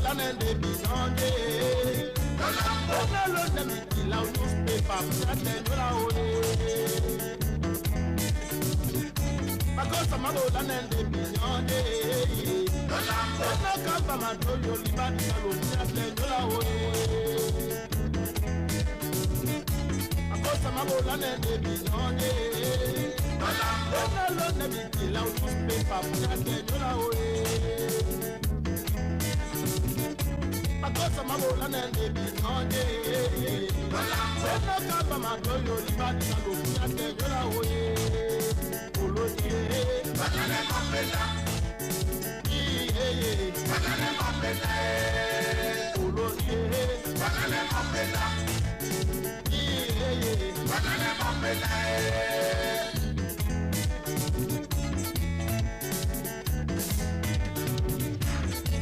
mabola nende bizonde. Lola de mi kila newspaper mjate nyola oye. Makosa mabola nende bizonde. Lola kamba madolo libadi kalo mjate nyola oye. Makosa mabola nende bizonde. Lola de mi kila newspaper mjate nyola oye. Makosa mabola nende bizonde. Lola kamba madolo libadi kalo mjate nyola oye. Olodie banane mapela. Banane mapela. Olodie banane mapela. Banane mapela.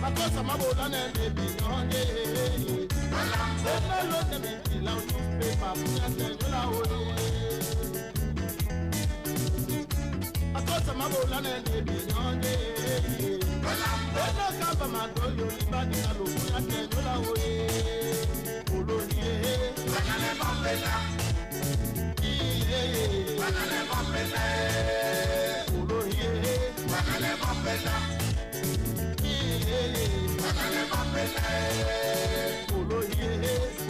Makosa mabola nende bizonde. Lola de mi kila newspaper mjate nyola oye. Makosa mabola nende bizonde. Lola kamba madolo libadi kalo mjate nyola oye. Olodie banane mapela. Banane mapela. Olodie banane mapela. Banane mapela. Olodie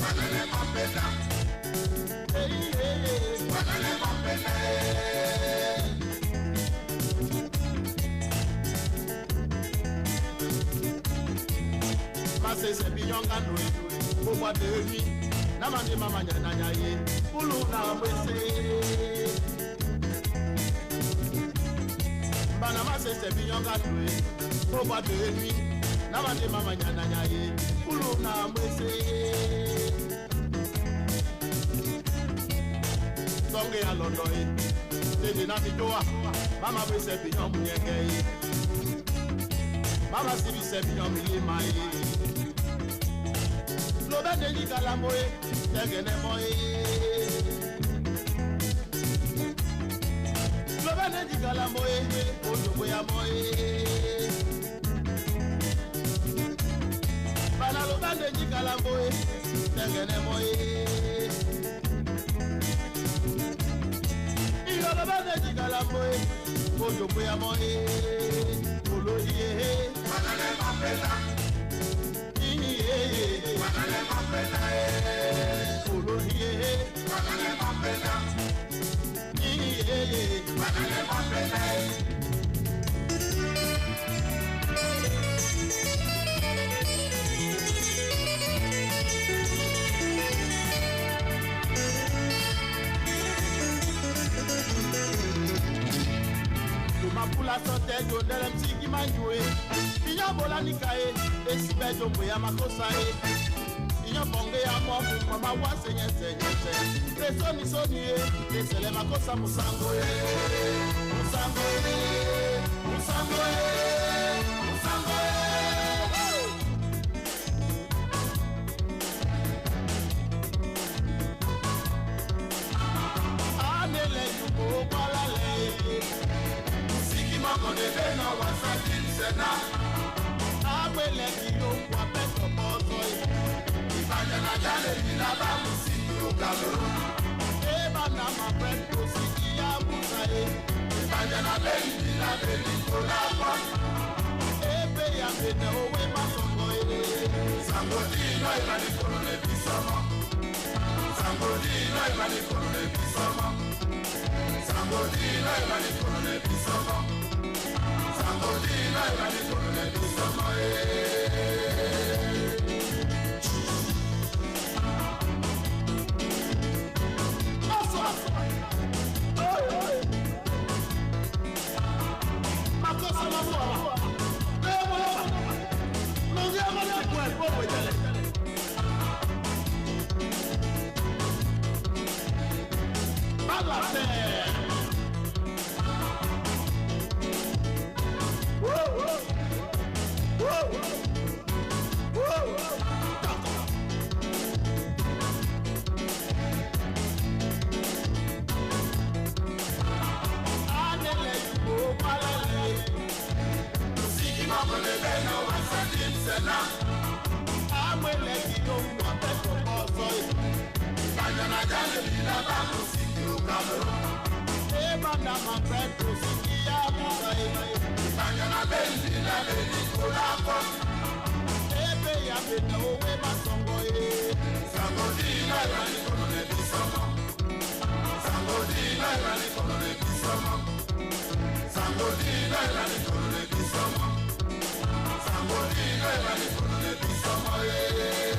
banane mapela. Banane mapela. Mase se binyonga noe, boba de nuit, namande mama nyanya ye, pulu na mwese. Bana mase se binyonga noe, boba de nuit, namande mama nyanya ye, pulu na mwese. Songe ya londo ye, tete na bitoa, mama mwese binyonga nyenge ye. Mama sibi se binyonga milima ye. Lobe de ni kalamoe, tegene moe. Lobe de ni kalamoe, ojobo ya moe. Bana lobe de ni kalamoe, tegene moe. Iyo lobe de ni kalamoe, ojobo ya moe. Olodie banane mapela. Banane mapela. Olodie banane mapela. Banane mapela. Mapula sote jo delem siki manjue. Inyo bola nikae, esibe jo mwe ya makosa e. Inyo bonge ya mofu mama wase nyese. Resoni soni e, resele makosa musango e. Musango e, musango e, musango e. Anele yuko wala le. Moko de beno wasatin sena. Abele kiyo kwa peto botoi. Ibanya na jale nilaba musiki ukalo. Eba na mapendo siki ya busae. Ibanya na beli nila beli kolapa. Ebe ya bene owe masongo ele. Sangodi no imani kolone bisama. Sangodi no imani kolone bisama. Sangodi no imani kolone bisama. Sangodi no imani kolone bisama. Makosa mabola. No llama de cuerpo, huele. Háblate. Siki mama le beno wasadim sena. jale bila ba musiki o Cameroon. Eba na mafredo sikia musae. Ibanyana bendi na beli kolako. Ebe ya bena owe masongo e. Sangodina irani kono ne bisomo. Sangodina irani kono ne bisomo. Sangodina irani kono ne bisomo. Sangodina irani kono ne bisomo e.